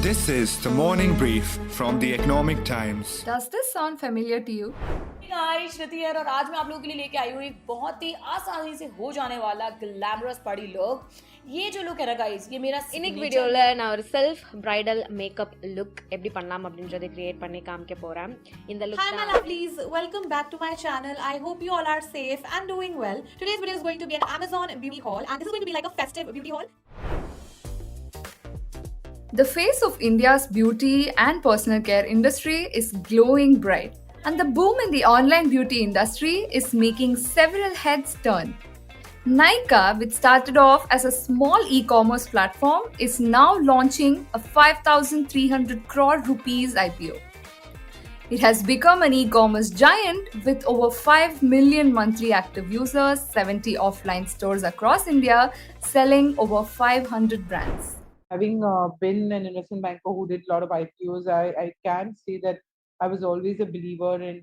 This is the morning brief from the Economic Times. Does this sound familiar to you? हाय श्रुति है और आज मैं आप लोगों के लिए लेके आई हूँ एक बहुत ही आसानी से हो जाने वाला ग्लैमरस पार्टी लुक. ये जो लुक है ना गाइस, ये मेरा இன்னைக்கு வீடியோல நான் ஒரு செல்ஃப் பிரைடல் மேக்கப் லுக் எப்படி பண்ணலாம் அப்படின்றதை கிரியேட் பண்ணி காமிக்க போறேன். இந்த look Hi my lovelies, welcome back to my channel. I hope you all are safe and doing well. Today's video is going to be an Amazon beauty haul and this is going to be like a festive beauty haul. The face of India's beauty and personal care industry is glowing bright, and the boom in the online beauty industry is making several heads turn. Nykaa, which started off as a small e-commerce platform, is now launching a 5,300 crore rupees IPO. It has become an e-commerce giant with over 5 million monthly active users, 70 offline stores across India, selling over 500 brands. Having been an investment banker who did a lot of IPOs, I can say that I was always a believer in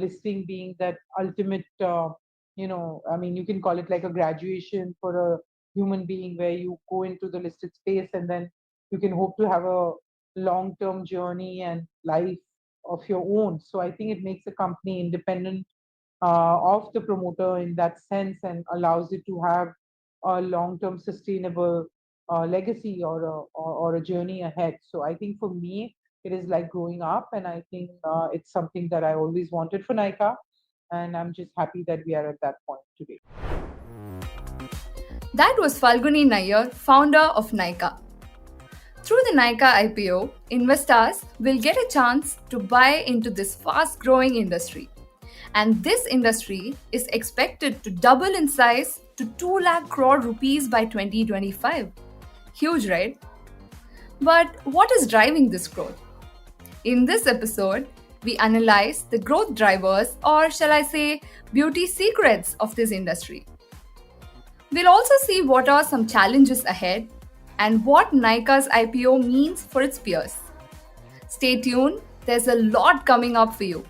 listing being that ultimate, you can call it like a graduation for a human being where you go into the listed space and then you can hope to have a long-term journey and life of your own. So I think it makes a company independent of the promoter in that sense and allows it to have a long-term sustainable legacy or a journey ahead. So I think for me, it is like growing up, and I think it's something that I always wanted for Nykaa, and I'm just happy that we are at that point today. That was Falguni Nayyar, founder of Nykaa. Through the Nykaa IPO, investors will get a chance to buy into this fast-growing industry. And this industry is expected to double in size to 2 lakh crore rupees by 2025. Huge, right? But what is driving this growth? In this episode, we analyze the growth drivers, or shall I say, beauty secrets of this industry. We'll also see what are some challenges ahead and what Nykaa's IPO means for its peers. Stay tuned, there's a lot coming up for you.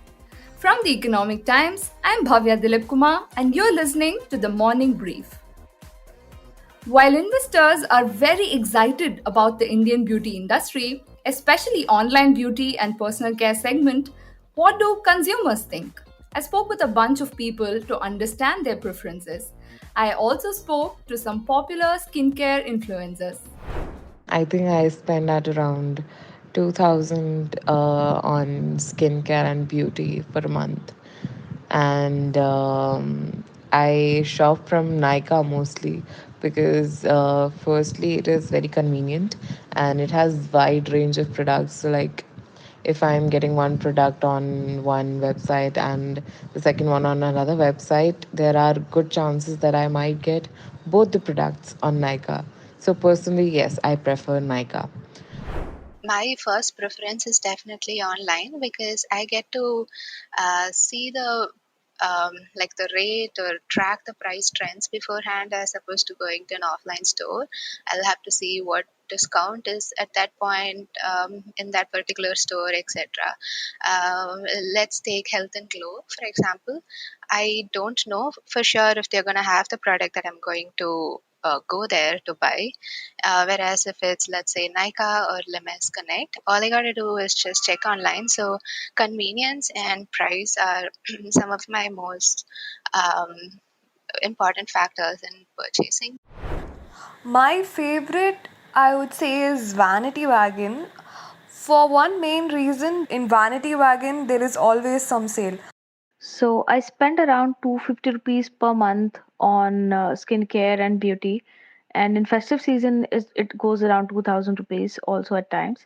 From the Economic Times, I'm Bhavya Dilip Kumar and you're listening to the Morning Brief. While investors are very excited about the Indian beauty industry, especially online beauty and personal care segment, what do consumers think? I spoke with a bunch of people to understand their preferences. I also spoke to some popular skincare influencers. I think I spend at around 2,000 on skincare and beauty per month. And I shop from Nykaa mostly because firstly it is very convenient and it has wide range of products. So like if I'm getting one product on one website and the second one on another website, there are good chances that I might get both the products on Nykaa. So personally, yes, I prefer Nykaa. My first preference is definitely online because I get to see the the rate or track the price trends beforehand as opposed to going to an offline store. I'll have to see what discount is at that point in that particular store, etc. Let's take Health and Glow, for example. I don't know for sure if they're going to have the product that I'm going to go there to buy. Whereas if it's, let's say, Nykaa or Limes Connect, all I gotta do is just check online. So convenience and price are some of my most important factors in purchasing. My favorite, I would say, is Vanity Wagon. For one main reason, in Vanity Wagon, there is always some sale. So I spend around 250 rupees per month on skincare and beauty, and in festive season it goes around 2,000 rupees also at times.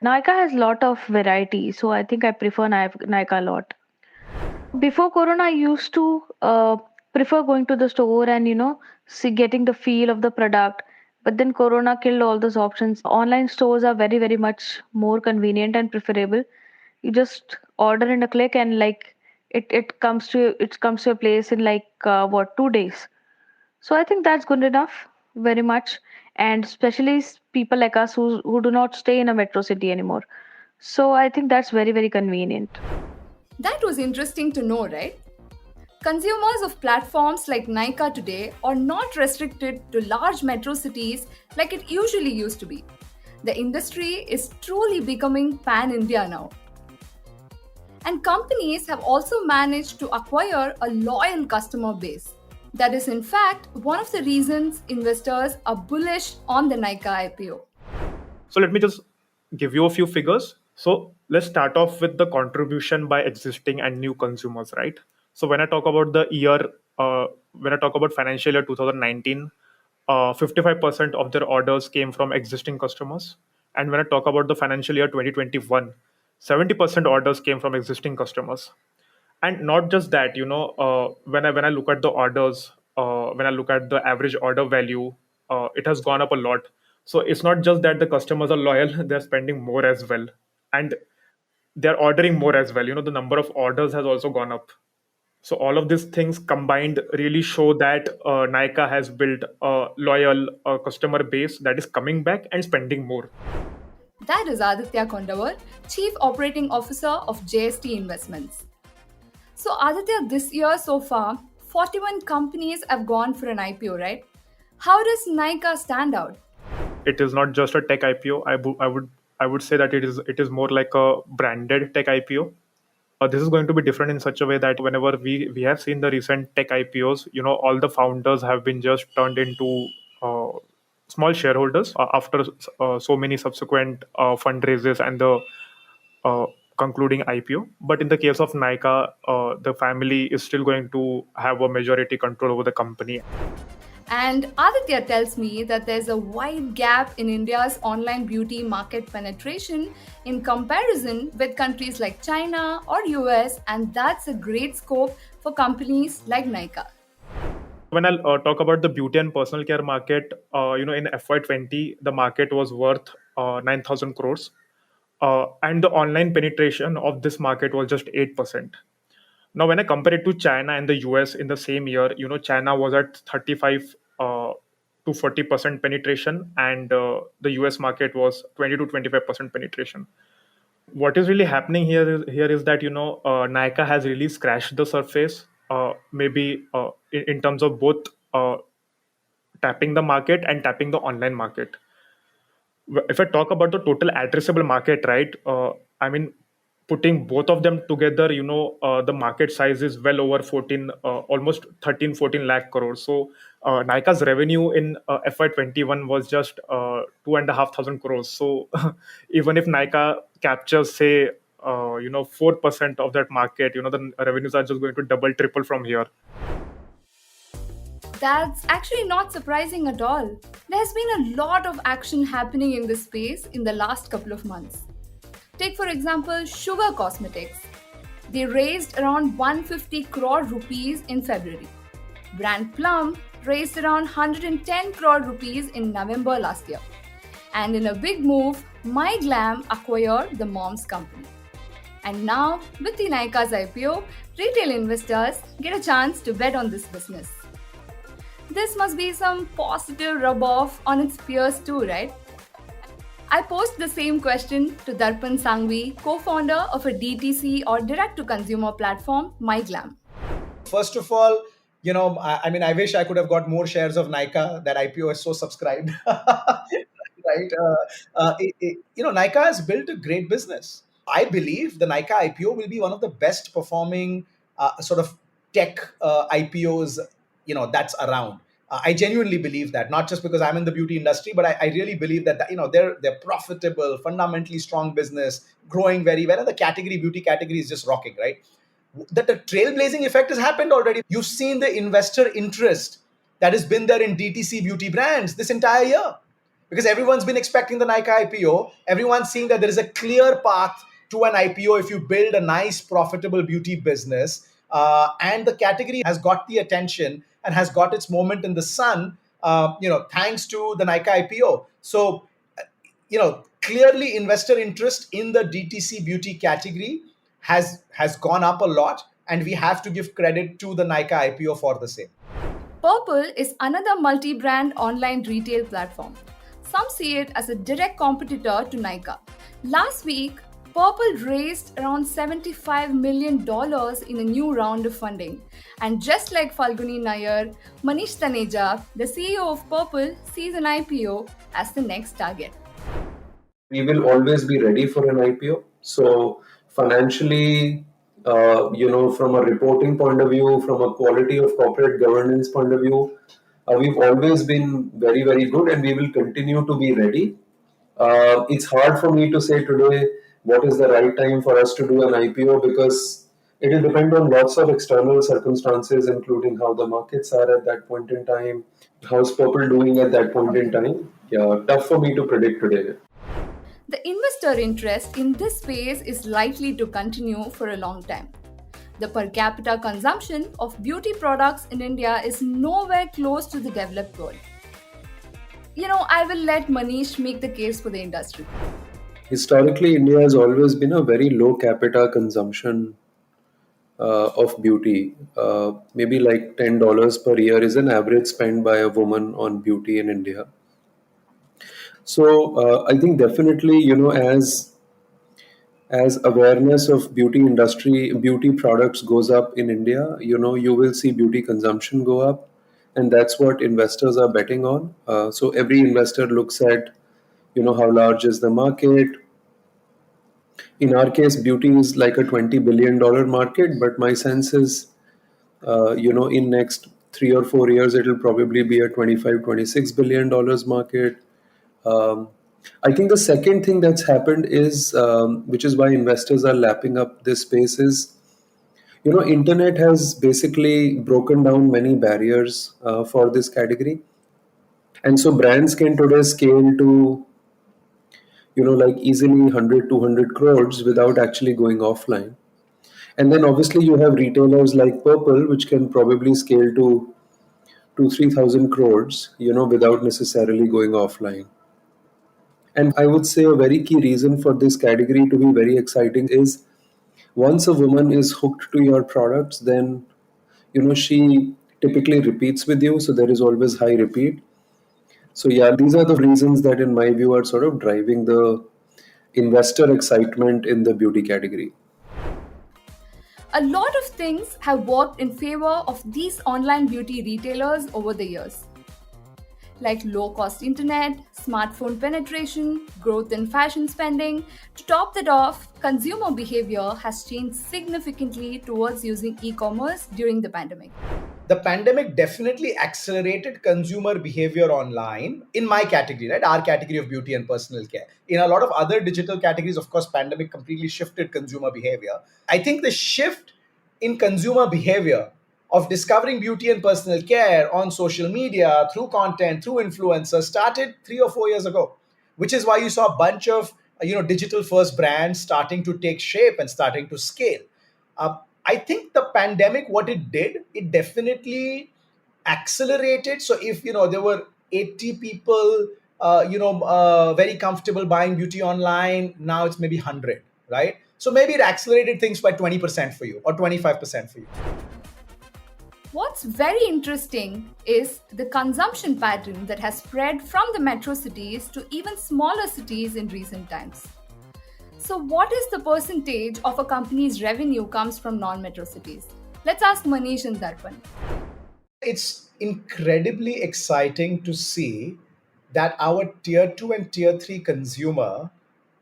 Nykaa has a lot of variety, so I think I prefer Nykaa a lot. Before Corona, I used to prefer going to the store and getting the feel of the product. But then Corona killed all those options. Online stores are very, very much more convenient and preferable. You just order in a click and it comes to your place in 2 days. So I think that's good enough, very much, and especially people like us who do not stay in a metro city anymore. So I think that's very, very convenient. That was interesting to know, right? Consumers of platforms like Nykaa today are not restricted to large metro cities like it usually used to be. The industry is truly becoming pan-India now. And companies have also managed to acquire a loyal customer base. That is, in fact, one of the reasons investors are bullish on the Nykaa IPO. So let me just give you a few figures. So let's start off with the contribution by existing and new consumers, right? So when I talk about the year, when I talk about financial year 2019, 55% of their orders came from existing customers. And when I talk about the financial year 2021, 70% orders came from existing customers. And not just that, when I look at the orders, when I look at the average order value, it has gone up a lot. So it's not just that the customers are loyal, they're spending more as well, and they're ordering more as well. The number of orders has also gone up. So all of these things combined really show that Nykaa has built a loyal customer base that is coming back and spending more. That is Aditya Kondawar, Chief Operating Officer of JST Investments. So Aditya, this year so far, 41 companies have gone for an IPO, right? How does Nykaa stand out? It is not just a tech IPO. I would say that it is more like a branded tech IPO. This is going to be different in such a way that whenever we have seen the recent tech IPOs, all the founders have been just turned into small shareholders after so many subsequent fundraisers and the concluding IPO. But in the case of Nykaa, the family is still going to have a majority control over the company. And Aditya tells me that there's a wide gap in India's online beauty market penetration in comparison with countries like China or US, and that's a great scope for companies like Nykaa. When I talk about the beauty and personal care market, in FY20, the market was worth 9,000 crores. And the online penetration of this market was just 8%. Now, when I compare it to China and the US in the same year, China was at 35 to 40% penetration, and the US market was 20 to 25% penetration. What is really happening here is that Nykaa has really scratched the surface, maybe in terms of both tapping the market and tapping the online market. If I talk about the total addressable market, right? I mean, putting both of them together, the market size is well over 14, almost 13, 14 lakh crores. So Nykaa's revenue in FY21 was just 2,500 crores. So even if Nykaa captures, say, 4% of that market, the revenues are just going to double, triple from here. That's actually not surprising at all. There's been a lot of action happening in this space in the last couple of months. Take for example Sugar Cosmetics. They raised around 150 crore rupees in February. Brand Plum raised around 110 crore rupees in November last year. And in a big move, MyGlamm acquired the mom's company. And now, with the Nykaa's IPO, retail investors get a chance to bet on this business. This must be some positive rub-off on its peers too, right? I posed the same question to Darpan Sanghvi, co-founder of a DTC or direct-to-consumer platform, MyGlamm. First of all, I wish I could have got more shares of Nykaa. That IPO is so subscribed, right? Nykaa has built a great business. I believe the Nykaa IPO will be one of the best performing sort of tech IPOs, that's around. I genuinely believe that, not just because I'm in the beauty industry, but I really believe that they're profitable, fundamentally strong business, growing very well, and the beauty category is just rocking, right? That the trailblazing effect has happened already. You've seen the investor interest that has been there in DTC beauty brands this entire year, because everyone's been expecting the Nykaa IPO. Everyone's seeing that there is a clear path to an IPO if you build a nice, profitable beauty business. And the category has got the attention and has got its moment in the sun, thanks to the Nykaa IPO. So, clearly investor interest in the DTC beauty category has gone up a lot, and we have to give credit to the Nykaa IPO for the same. Purplle is another multi-brand online retail platform. Some see it as a direct competitor to Nykaa. Last week, Purplle raised around $75 million in a new round of funding. And just like Falguni Nair, Manish Taneja, the CEO of Purplle, sees an IPO as the next target. we will always be ready for an IPO. So financially, from a reporting point of view, from a quality of corporate governance point of view, we've always been very, very good, and we will continue to be ready. It's hard for me to say today what is the right time for us to do an IPO, because it will depend on lots of external circumstances, including how the markets are at that point in time, how's Purple doing at that point in time. Yeah, tough for me to predict today. The investor interest in this space is likely to continue for a long time. The per capita consumption of beauty products in India is nowhere close to the developed world. I will let Manish make the case for the industry. Historically, India has always been a very low capita consumption of beauty. Maybe like $10 per year is an average spend by a woman on beauty in India. So I think definitely, as awareness of beauty products goes up in India, you will see beauty consumption go up, and that's what investors are betting on. So every investor looks at, how large is the market. In our case, beauty is like a $20 billion market, but my sense is, in next 3 or 4 years, it'll probably be a $25-26 billion market. I think the second thing that's happened is, which is why investors are lapping up this space, is, internet has basically broken down many barriers for this category. And so brands can today scale to, like easily 100, 200 crores without actually going offline. And then obviously you have retailers like Purple, which can probably scale to 3,000 crores, without necessarily going offline. And I would say a very key reason for this category to be very exciting is, once a woman is hooked to your products, then, she typically repeats with you. So there is always high repeat. So yeah, these are the reasons that in my view are sort of driving the investor excitement in the beauty category. A lot of things have worked in favor of these online beauty retailers over the years, like low-cost internet, smartphone penetration, growth in fashion spending. To top that off, consumer behavior has changed significantly towards using e-commerce during the pandemic. The pandemic definitely accelerated consumer behavior online in my category, right? Our category of beauty and personal care. In a lot of other digital categories, of course, pandemic completely shifted consumer behavior. I think the shift in consumer behavior of discovering beauty and personal care on social media, through content, through influencers, started 3 or 4 years ago, which is why you saw a bunch of digital first brands starting to take shape and starting to scale. I think the pandemic, what it did, it definitely accelerated. So if there were 80 people, very comfortable buying beauty online, now it's maybe 100, right? So maybe it accelerated things by 20% for you or 25% for you. What's very interesting is the consumption pattern that has spread from the metro cities to even smaller cities in recent times. So, what is the percentage of a company's revenue comes from non-metro cities? Let's ask Manish and Darpan. It's incredibly exciting to see that our tier 2 and tier 3 consumer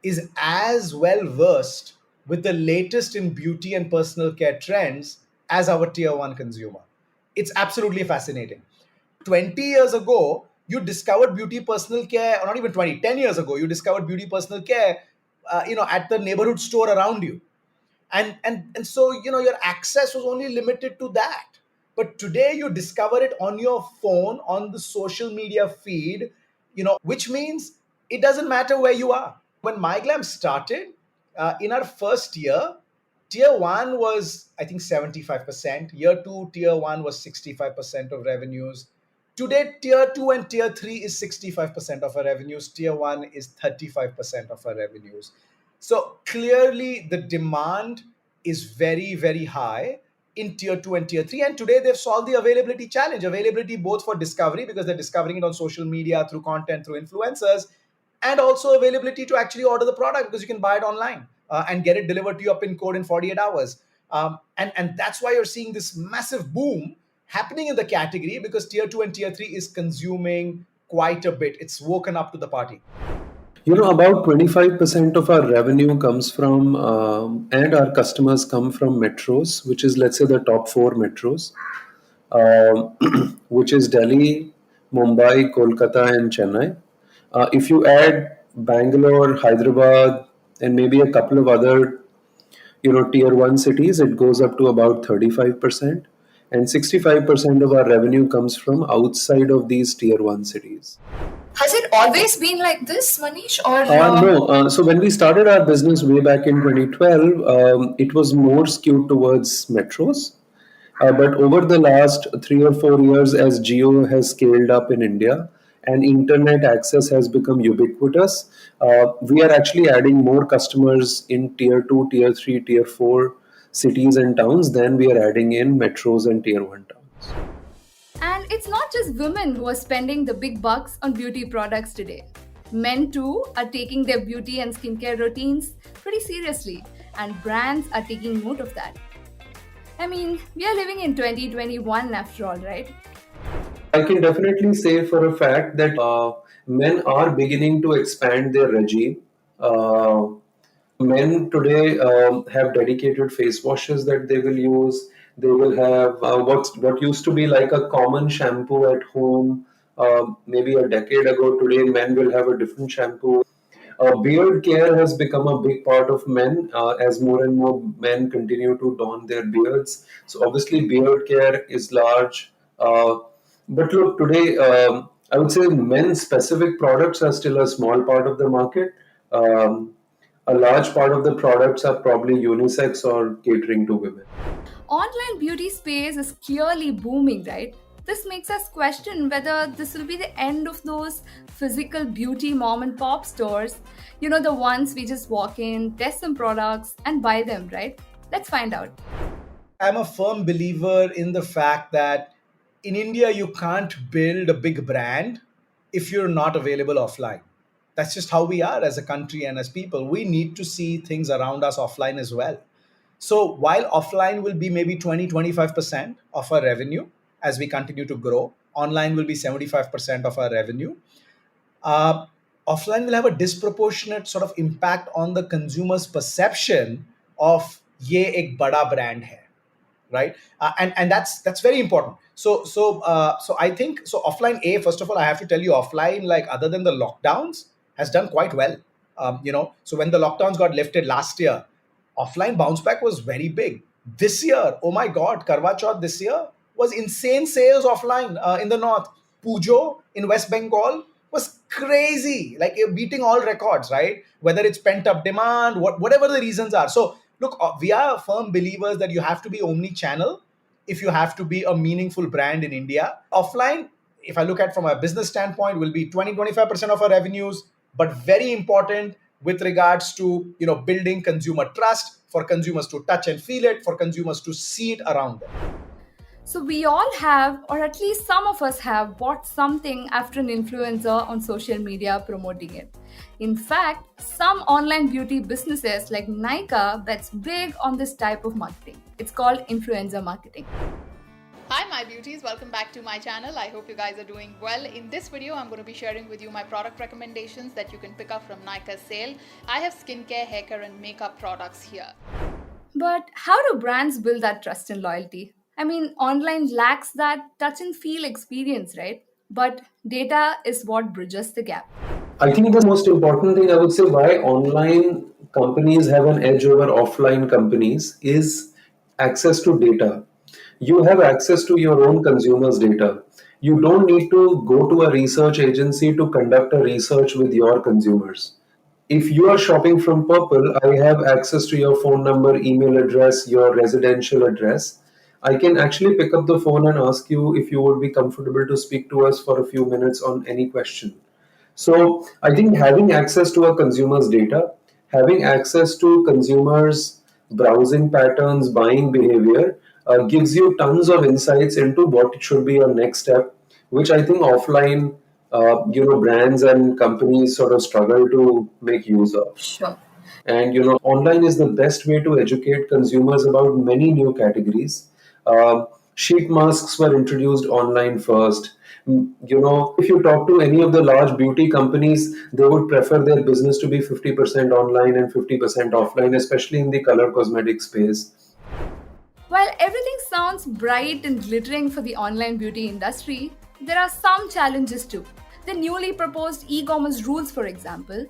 is as well versed with the latest in beauty and personal care trends as our tier 1 consumer. It's absolutely fascinating. 20 years ago, you discovered beauty personal care, or not even 20, 10 years ago, you discovered beauty personal care at the neighborhood store around you. And so your access was only limited to that. But today you discover it on your phone, on the social media feed, which means it doesn't matter where you are. When MyGlamm started, in our first year, tier 1 was, I think, 75%. Year 2, tier 1 was 65% of revenues. Today, tier 2 and tier 3 is 65% of our revenues. Tier 1 is 35% of our revenues. So clearly the demand is very, very high in tier 2 and tier 3. And today they've solved the availability challenge. Availability both for discovery, because they're discovering it on social media, through content, through influencers, and also availability to actually order the product, because you can buy it online and get it delivered to your PIN code in 48 hours. And that's why you're seeing this massive boom happening in the category, because tier 2 and tier 3 is consuming quite a bit. It's woken up to the party. About 25% of our revenue comes from, and our customers come from metros, which is, let's say, the top four metros, which is Delhi, Mumbai, Kolkata, and Chennai. If you add Bangalore, Hyderabad, and maybe a couple of other, tier one cities, it goes up to about 35%. And 65% of our revenue comes from outside of these tier one cities. Has it always been like this, Manish? Or No. So when we started our business way back in 2012, it was more skewed towards metros. But over the last 3 or 4 years, as Geo has scaled up in India and internet access has become ubiquitous, we are actually adding more customers in tier 2, tier 3, tier 4 cities and towns than we are adding in metros and tier 1 towns. And it's not just women who are spending the big bucks on beauty products today. Men too are taking their beauty and skincare routines pretty seriously, and brands are taking note of that. I mean, we are living in 2021 after all, right? I can definitely say for a fact that men are beginning to expand their regime. Uh, Men today have dedicated face washes that they will use. They will have what used to be like a common shampoo at home. Maybe a decade ago, today men will have a different shampoo. Beard care has become a big part of men as more and more men continue to don their beards. So obviously, beard care is large. But look, today I would say men-specific products are still a small part of the market. A large part of the products are probably unisex or catering to women. Online beauty space is clearly booming, right? This makes us question whether this will be the end of those physical beauty mom and pop stores. The ones we just walk in, test some products, and buy them, right? Let's find out. I'm a firm believer in the fact that in India, you can't build a big brand if you're not available offline. That's just how we are as a country and as people. We need to see things around us offline as well. So while offline will be maybe 20-25% of our revenue as we continue to grow, online will be 75% of our revenue. uh, Offline will have a disproportionate sort of impact on the consumer's perception of ye ek bada brand hai, right? And that's very important. So I think so. Offline, first of all, I have to tell you, offline, like other than the lockdowns, has done quite well. So when the lockdowns got lifted last year, offline bounce back was very big. This year, oh my God, Karwa Chauth this year was insane sales offline in the north. Pujo in West Bengal was crazy, like you're beating all records, right? Whether it's pent up demand, whatever the reasons are. So look, we are firm believers that you have to be omni-channel if you have to be a meaningful brand in India. Offline, if I look at from a business standpoint, will be 20-25% of our revenues, but very important with regards to building consumer trust, for consumers to touch and feel it, for consumers to see it around them. So, we all have, or at least some of us have, bought something after an influencer on social media promoting it. In fact, some online beauty businesses like Nykaa bets big on this type of marketing. It's called influencer marketing. Hi my beauties, welcome back to my channel. I hope you guys are doing well. In this video, I'm going to be sharing with you my product recommendations that you can pick up from Nykaa's sale. I have skincare, hair care and makeup products here. But how do brands build that trust and loyalty? I mean, online lacks that touch and feel experience, right? But data is what bridges the gap. I think the most important thing I would say why online companies have an edge over offline companies is access to data. You have access to your own consumers' data. You don't need to go to a research agency to conduct a research with your consumers. If you are shopping from Purplle, I have access to your phone number, email address, your residential address. I can actually pick up the phone and ask you if you would be comfortable to speak to us for a few minutes on any question. So I think having access to a consumer's data, having access to consumers' browsing patterns, buying behavior, gives you tons of insights into what should be your next step, which I think offline, brands and companies sort of struggle to make use of. Sure. And online is the best way to educate consumers about many new categories. Sheet masks were introduced online first. If you talk to any of the large beauty companies, they would prefer their business to be 50% online and 50% offline, especially in the color cosmetic space. While everything sounds bright and glittering for the online beauty industry, there are some challenges too. The newly proposed e-commerce rules, for example,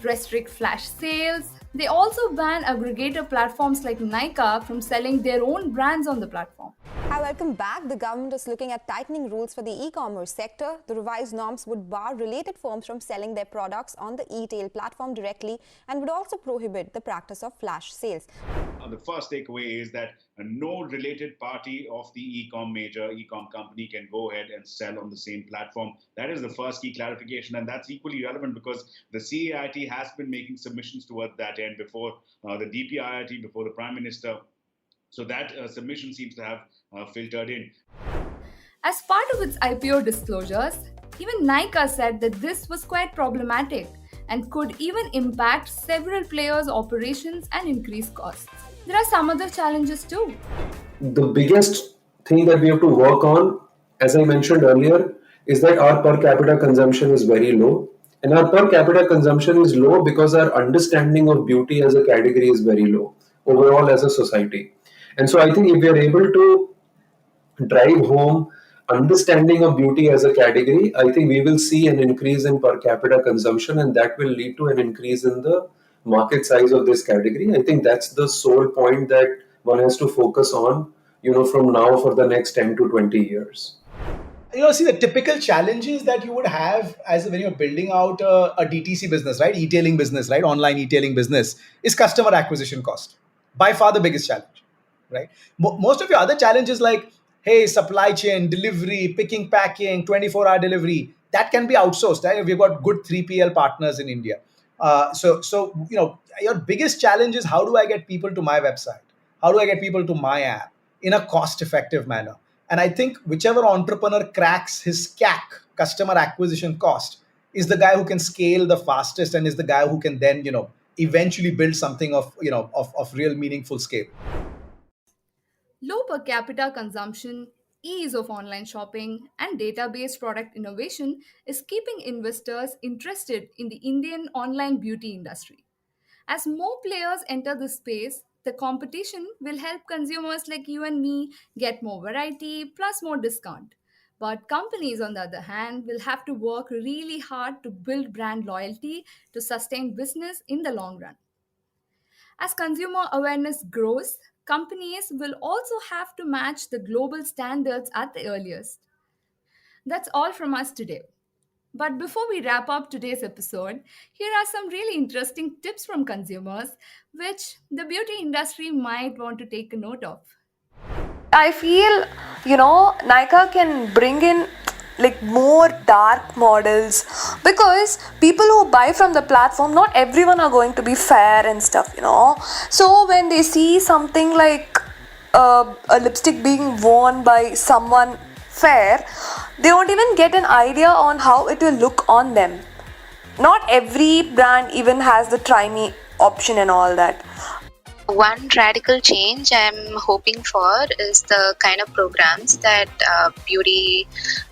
restrict flash sales. They also ban aggregator platforms like Nykaa from selling their own brands on the platform. Hi, welcome back. The government is looking at tightening rules for the e-commerce sector. The revised norms would bar related firms from selling their products on the e-tail platform directly and would also prohibit the practice of flash sales. The first takeaway is that no related party of the major e-com company can go ahead and sell on the same platform. That is the first key clarification, and that's equally relevant because the CAIT has been making submissions towards that end before the DPIIT, before the Prime Minister. So that submission seems to have filtered in. As part of its IPO disclosures, even Nykaa said that this was quite problematic and could even impact several players' operations and increase costs. There are some other challenges too. The biggest thing that we have to work on, as I mentioned earlier, is that our per capita consumption is very low. And our per capita consumption is low because our understanding of beauty as a category is very low overall as a society. And so I think if we are able to drive home understanding of beauty as a category, I think we will see an increase in per capita consumption, and that will lead to an increase in the market size of this category. I think that's the sole point that one has to focus on, from now for the next 10 to 20 years. See the typical challenges that you would have as when you're building out a DTC business, right? E-tailing business, right? Online e-tailing business is customer acquisition cost. By far the biggest challenge, right? Most of your other challenges like, hey, supply chain, delivery, picking, packing, 24-hour delivery, that can be outsourced. Right? We've got good 3PL partners in India. So your biggest challenge is how do I get people to my website? How do I get people to my app in a cost-effective manner? And I think whichever entrepreneur cracks his CAC, customer acquisition cost, is the guy who can scale the fastest and is the guy who can then, eventually build something of real meaningful scale. Low per capita consumption, ease of online shopping, and data-based product innovation is keeping investors interested in the Indian online beauty industry. As more players enter this space, the competition will help consumers like you and me get more variety plus more discount. But companies, on the other hand, will have to work really hard to build brand loyalty to sustain business in the long run. As consumer awareness grows, companies will also have to match the global standards at the earliest. That's all from us today. But before we wrap up today's episode, here are some really interesting tips from consumers which the beauty industry might want to take a note of. I feel, Nykaa can bring in like more dark models because people who buy from the platform, not everyone are going to be fair and stuff, So when they see something like a lipstick being worn by someone fair, they won't even get an idea on how it will look on them. Not every brand even has the try me option and all that. One radical change I'm hoping for is the kind of programs that beauty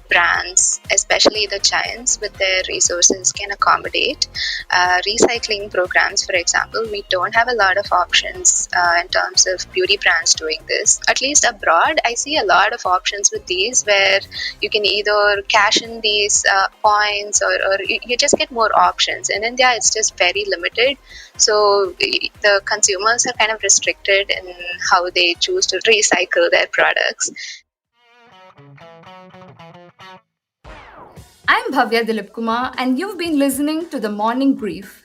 brands, especially the giants with their resources, can accommodate. Recycling programs, for example, we don't have a lot of options in terms of beauty brands doing this. At least abroad, I see a lot of options with these where you can either cash in these points or you just get more options. In India, it's just very limited. So the consumers are kind of restricted in how they choose to recycle their products. I'm Bhavya Dilip Kumar, and you've been listening to the Morning Brief.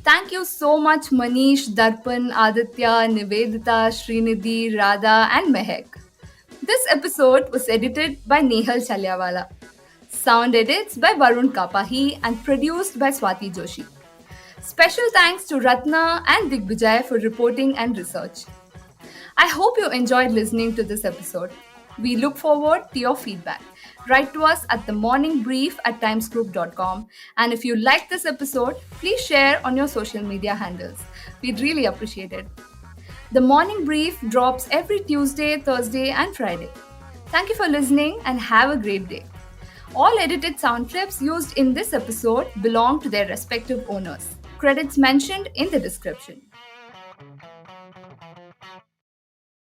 Thank you so much, Manish, Darpan, Aditya, Nivedita, Srinidhi, Radha, and Mehak. This episode was edited by Nehal Chalyawala. Sound edits by Varun Kapahi and produced by Swati Joshi. Special thanks to Ratna and Digbijay for reporting and research. I hope you enjoyed listening to this episode. We look forward to your feedback. Write to us at themorningbrief@timesgroup.com. And if you like this episode, please share on your social media handles. We'd really appreciate it. The Morning Brief drops every Tuesday, Thursday, and Friday. Thank you for listening and have a great day. All edited sound clips used in this episode belong to their respective owners. Credits mentioned in the description.